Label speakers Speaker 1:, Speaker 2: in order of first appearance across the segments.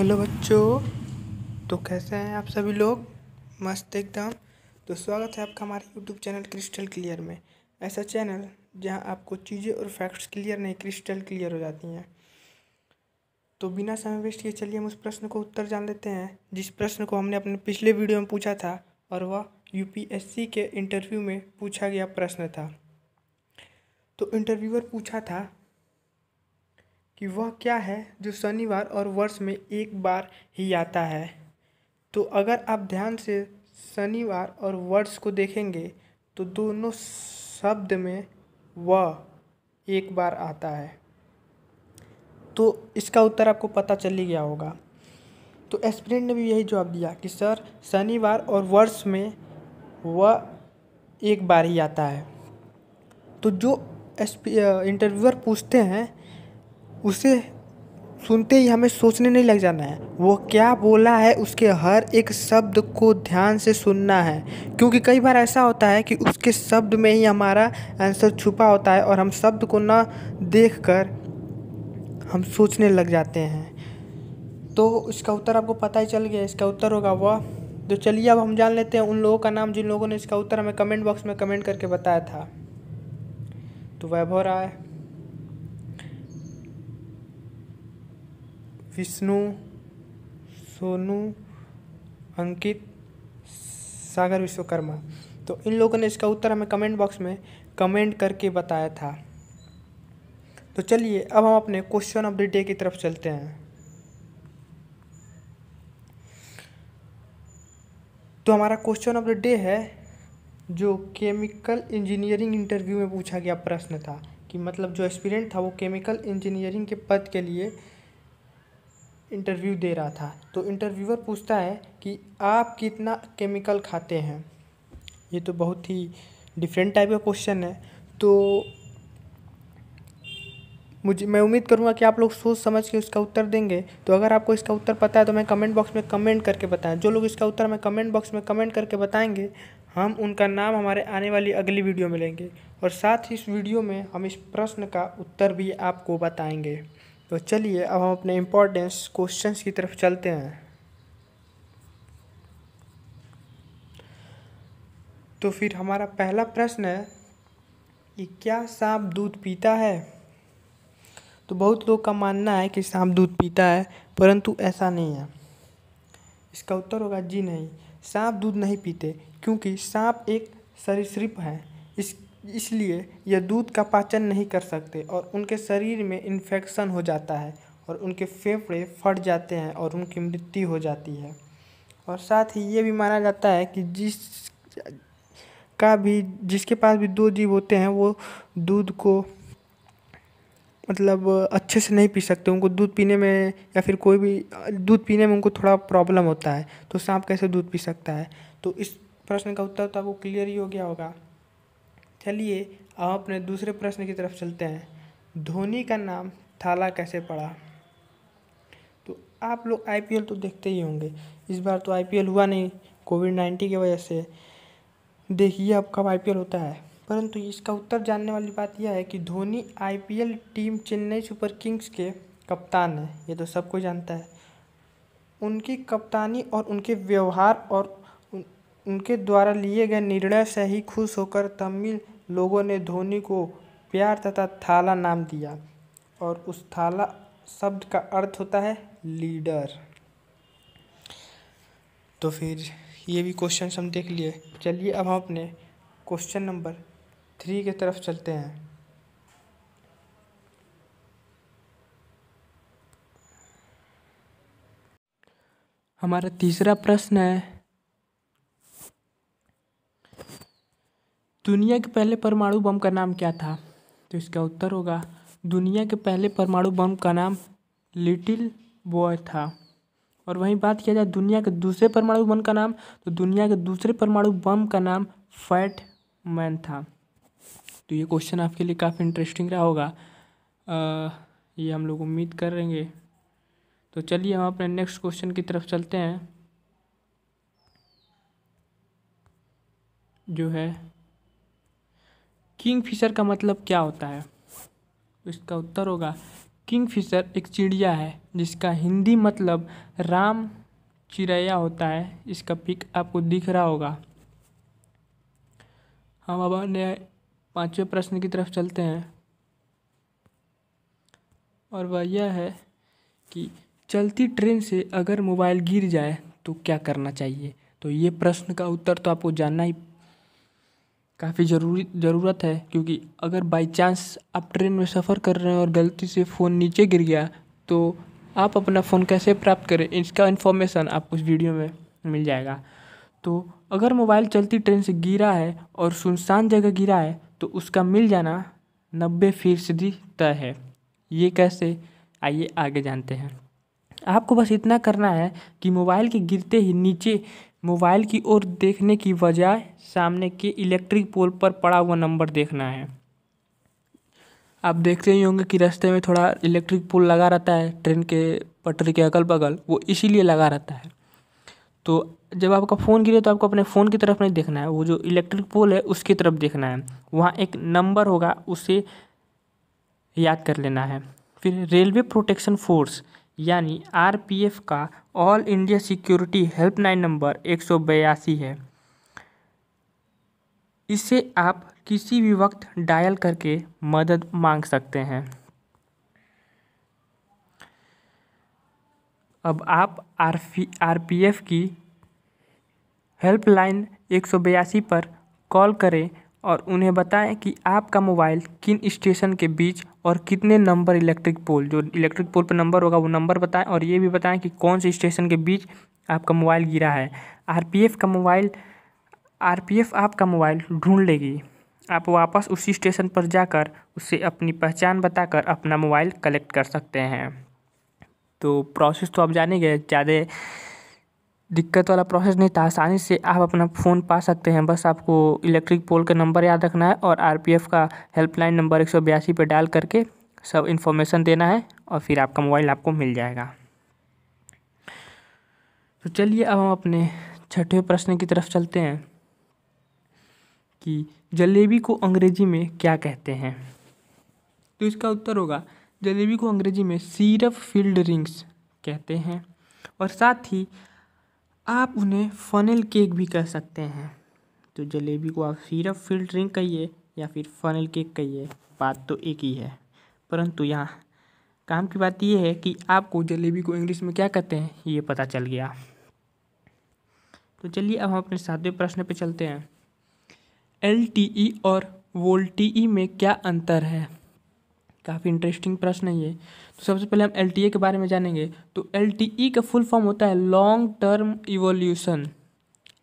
Speaker 1: Hello बच्चों। तो कैसे हैं आप सभी लोग? मस्त एकदम। तो स्वागत है आपका हमारे यूट्यूब चैनल क्रिस्टल क्लियर में। ऐसा चैनल जहां आपको चीज़ें और फैक्ट्स क्लियर नहीं क्रिस्टल क्लियर हो जाती हैं। तो बिना समय वेस्ट किए चलिए हम उस प्रश्न को उत्तर जान लेते हैं जिस प्रश्न को हमने अपने पिछले वीडियो में पूछा था, और वह यूपीएससी के इंटरव्यू में पूछा गया प्रश्न था। तो इंटरव्यूअर पूछा था कि वह क्या है जो शनिवार और वर्ष में एक बार ही आता है। तो अगर आप ध्यान से शनिवार और वर्ष को देखेंगे तो दोनों शब्द में वह एक बार आता है। तो इसका उत्तर आपको पता चल ही गया होगा। तो एस्पिरेंट ने भी यही जवाब दिया कि सर शनिवार और वर्ष में वह एक बार ही आता है। तो जो इंटरव्यूअर पूछते हैं उसे सुनते ही हमें सोचने नहीं लग जाना है वो क्या बोला है, उसके हर एक शब्द को ध्यान से सुनना है। क्योंकि कई बार ऐसा होता है कि उसके शब्द में ही हमारा आंसर छुपा होता है और हम शब्द को ना देखकर हम सोचने लग जाते हैं। तो इसका उत्तर आपको पता ही चल गया, इसका उत्तर होगा वह। तो चलिए अब हम जान लेते हैं उन लोगों का नाम जिन लोगों ने इसका उत्तर हमें कमेंट बॉक्स में कमेंट करके बताया था। तो वैभव राय, विष्णु, सोनू, अंकित, सागर विश्वकर्मा। तो इन लोगों ने इसका उत्तर हमें कमेंट बॉक्स में कमेंट करके बताया था। तो चलिए अब हम अपने क्वेश्चन ऑफ द डे की तरफ चलते हैं। तो हमारा क्वेश्चन ऑफ द डे है जो केमिकल इंजीनियरिंग इंटरव्यू में पूछा गया प्रश्न था कि मतलब जो एस्पिरेंट था वो केमिकल इंजीनियरिंग के पद के लिए इंटरव्यू दे रहा था। तो इंटरव्यूअर पूछता है कि आप कितना केमिकल खाते हैं। ये तो बहुत ही डिफरेंट टाइप का क्वेश्चन है। तो मैं उम्मीद करूँगा कि आप लोग सोच समझ के उसका उत्तर देंगे। तो अगर आपको इसका उत्तर पता है तो मैं कमेंट बॉक्स में कमेंट करके बताएं। जो लोग इसका उत्तर हमें कमेंट बॉक्स में कमेंट करके बताएंगे हम उनका नाम हमारे आने वाली अगली वीडियो में लेंगे, और साथ ही इस वीडियो में हम इस प्रश्न का उत्तर भी आपको बताएंगे। तो चलिए अब हम अपने इम्पोर्टेंस क्वेश्चंस की तरफ चलते हैं। तो फिर हमारा पहला प्रश्न है कि क्या सांप दूध पीता है? तो बहुत लोग का मानना है कि सांप दूध पीता है, परंतु ऐसा नहीं है। इसका उत्तर होगा जी नहीं, सांप दूध नहीं पीते, क्योंकि सांप एक सरीसृप है। इसलिए यह दूध का पाचन नहीं कर सकते और उनके शरीर में इन्फेक्शन हो जाता है और उनके फेफड़े फट जाते हैं और उनकी मृत्यु हो जाती है। और साथ ही ये भी माना जाता है कि जिसके पास भी दो जीभ होते हैं वो दूध को मतलब अच्छे से नहीं पी सकते। उनको दूध पीने में या फिर कोई भी दूध पीने में उनको थोड़ा प्रॉब्लम होता है। तो सांप कैसे दूध पी सकता है? तो इस प्रश्न का उत्तर तो आपको क्लियर ही हो गया होगा। चलिए अब अपने दूसरे प्रश्न की तरफ चलते हैं। धोनी का नाम थाला कैसे पड़ा? तो आप लोग आईपीएल तो देखते ही होंगे। इस बार तो आईपीएल हुआ नहीं कोविड-19 की वजह से। देखिए अब कब आईपीएल होता है। परंतु इसका उत्तर जानने वाली बात यह है कि Dhoni IPL team Chennai super Kings के कप्तान हैं। ये तो सबको जानता है। उनकी कप्तानी और उनके व्यवहार और उनके द्वारा लिए गए निर्णय से ही खुश होकर तमिल लोगों ने धोनी को प्यार तथा थाला नाम दिया, और उस थाला शब्द का अर्थ होता है लीडर। तो फिर ये भी क्वेश्चन हम देख लिए। चलिए अब हम अपने क्वेश्चन नंबर 3 की तरफ चलते हैं। हमारा तीसरा प्रश्न है, दुनिया के पहले परमाणु बम का नाम क्या था? तो इसका उत्तर होगा दुनिया के पहले परमाणु बम का नाम लिटिल बॉय था। और वहीं बात किया जाए दुनिया के दूसरे परमाणु बम का नाम, तो दुनिया के दूसरे परमाणु बम का नाम फैट मैन था। तो ये क्वेश्चन आपके लिए काफ़ी इंटरेस्टिंग रहा होगा, ये हम लोग उम्मीद करेंगे। तो चलिए हम अपने नेक्स्ट क्वेश्चन की तरफ चलते हैं, जो है किंग फिशर का मतलब क्या होता है? तो इसका उत्तर होगा किंगफिशर एक चिड़िया है जिसका हिंदी मतलब राम चिड़ैया होता है। इसका पिक आपको दिख रहा होगा। हम अब अपने 5वें प्रश्न की तरफ चलते हैं और वह यह है कि चलती ट्रेन से अगर मोबाइल गिर जाए तो क्या करना चाहिए। तो ये प्रश्न का उत्तर तो आपको जानना ही काफ़ी ज़रूरत है, क्योंकि अगर बाई चांस आप ट्रेन में सफ़र कर रहे हैं और गलती से फ़ोन नीचे गिर गया तो आप अपना फ़ोन कैसे प्राप्त करें, इसका इन्फॉर्मेशन आपको इस वीडियो में मिल जाएगा। तो अगर मोबाइल चलती ट्रेन से गिरा है और सुनसान जगह गिरा है तो उसका मिल जाना 90% तय है। ये कैसे, आइए आगे जानते हैं। आपको बस इतना करना है कि मोबाइल के गिरते ही नीचे मोबाइल की ओर देखने की बजाय सामने के इलेक्ट्रिक पोल पर पड़ा हुआ नंबर देखना है। आप देखते ही होंगे कि रास्ते में थोड़ा इलेक्ट्रिक पोल लगा रहता है ट्रेन के पटरी के अगल बगल, वो इसीलिए लगा रहता है। तो जब आपका फ़ोन गिरे तो आपको अपने फ़ोन की तरफ नहीं देखना है, वो जो इलेक्ट्रिक पोल है उसकी तरफ देखना है। वहाँ एक नंबर होगा, उसे याद कर लेना है। फिर रेलवे प्रोटेक्शन फोर्स यानी आरपीएफ का all India security helpline number 182 है। इसे आप किसी भी वक्त डायल करके मदद मांग सकते हैं। अब आप आरपीएफ की हेल्पलाइन 182 पर कॉल करें और उन्हें बताएं कि आपका मोबाइल किन स्टेशन के बीच और कितने नंबर इलेक्ट्रिक पोल, जो इलेक्ट्रिक पोल पर नंबर होगा वो नंबर बताएं, और ये भी बताएं कि कौन से स्टेशन के बीच आपका मोबाइल गिरा है। आरपीएफ आपका मोबाइल ढूंढ लेगी। आप वापस उसी स्टेशन पर जाकर उससे अपनी पहचान बताकर अपना मोबाइल कलेक्ट कर सकते हैं। तो प्रोसेस तो आप जानेंगे, ज़्यादा दिक्कत वाला प्रोसेस नहीं था, आसानी से आप अपना फ़ोन पा सकते हैं। बस आपको इलेक्ट्रिक पोल का नंबर याद रखना है और आरपीएफ का हेल्पलाइन नंबर 182 पर डायल करके सब इन्फॉर्मेशन देना है और फिर आपका मोबाइल आपको मिल जाएगा। तो चलिए अब हम अपने 6वें प्रश्न की तरफ चलते हैं कि जलेबी को अंग्रेजी में क्या कहते हैं। तो इसका उत्तर होगा, जलेबी को अंग्रेजी में सिरप फिल्ड रिंग्स कहते हैं, और साथ ही आप उन्हें फनेल केक भी कह सकते हैं। तो जलेबी को आप सिरप फिल्ड रिंग कहिए या फिर फनेल केक कहिए, बात तो एक ही है। परंतु यहाँ काम की बात यह है कि आपको जलेबी को इंग्लिश में क्या कहते हैं ये पता चल गया। तो चलिए अब हम अपने 7वें प्रश्न पे चलते हैं। एलटीई और वोल्टीई में क्या अंतर है। काफ़ी इंटरेस्टिंग प्रश्न है ये। तो सबसे पहले हम एलटीई के बारे में जानेंगे। तो एलटीई का फुल फॉर्म होता है लॉन्ग टर्म इवोल्यूशन।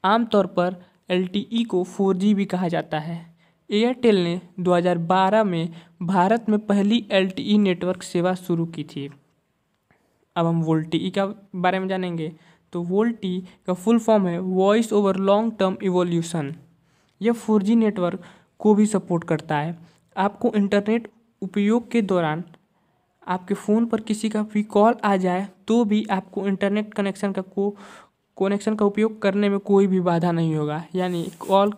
Speaker 1: आमतौर पर एलटीई को 4G भी कहा जाता है। एयरटेल ने 2012 में भारत में पहली एलटीई नेटवर्क सेवा शुरू की थी। अब हम वोल्टीई का बारे में जानेंगे। तो वोल्टी का फुल फॉर्म है voice over long term evolution. यह 4G नेटवर्क को भी सपोर्ट करता है। आपको इंटरनेट उपयोग के दौरान आपके फ़ोन पर किसी का भी कॉल आ जाए तो भी आपको इंटरनेट कनेक्शन का उपयोग करने में कोई भी बाधा नहीं होगा। यानी कॉल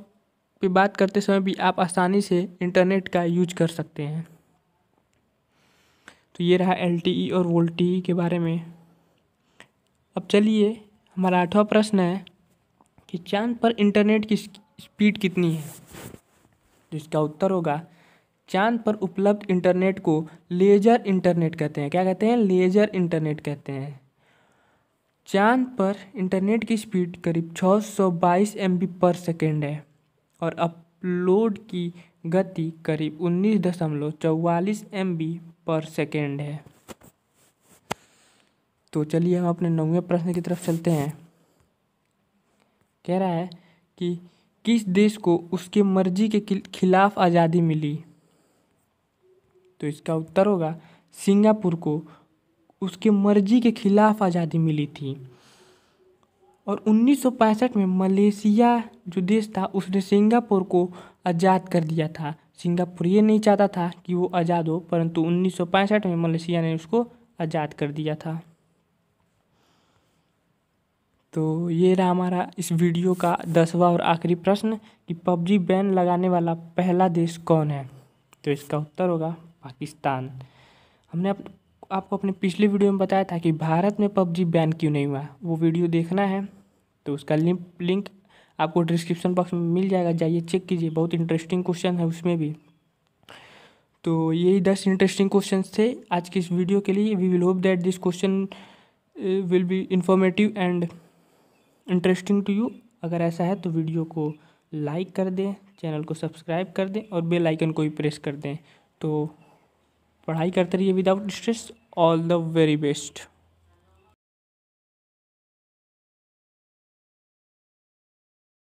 Speaker 1: पे बात करते समय भी आप आसानी से इंटरनेट का यूज कर सकते हैं। तो ये रहा एलटीई और वोल्टीई के बारे में। अब चलिए हमारा 8वां प्रश्न है कि चांद पर इंटरनेट की स्पीड कितनी है। तो इसका उत्तर होगा, चांद पर उपलब्ध इंटरनेट को लेजर इंटरनेट कहते हैं। क्या कहते हैं? लेजर इंटरनेट कहते हैं। चांद पर इंटरनेट की स्पीड करीब 622 MB पर सेकेंड है और अपलोड की गति करीब 19.44 MB पर सेकेंड है। तो चलिए हम अपने 9वें प्रश्न की तरफ चलते हैं। कह रहा है कि किस देश को उसके मर्जी के खिलाफ आज़ादी मिली। तो इसका उत्तर होगा, सिंगापुर को उसके मर्जी के खिलाफ आज़ादी मिली थी। और 1965 में मलेशिया जो देश था उसने सिंगापुर को आज़ाद कर दिया था। सिंगापुर ये नहीं चाहता था कि वो आज़ाद हो, परंतु 1965 में मलेशिया ने उसको आज़ाद कर दिया था। तो ये रहा हमारा इस वीडियो का 10वां और आखिरी प्रश्न कि PUBG बैन लगाने वाला पहला देश कौन है। तो इसका उत्तर होगा पाकिस्तान। हमने आपको
Speaker 2: आपको अपने पिछले वीडियो में बताया था कि भारत में पबजी बैन क्यों नहीं हुआ। वो वीडियो देखना है तो उसका लिंक आपको डिस्क्रिप्शन बॉक्स में मिल जाएगा, जाइए चेक कीजिए। बहुत इंटरेस्टिंग क्वेश्चन है उसमें भी। तो यही 10 इंटरेस्टिंग क्वेश्चंस थे आज की इस वीडियो के लिए। We will hope that this question will be informative and interesting to you. अगर ऐसा है तो वीडियो को लाइक कर दें, चैनल को सब्सक्राइब कर दें और बेल आइकन को भी प्रेस कर दें। तो पढ़ाई करते रहिए without stress. All the very best.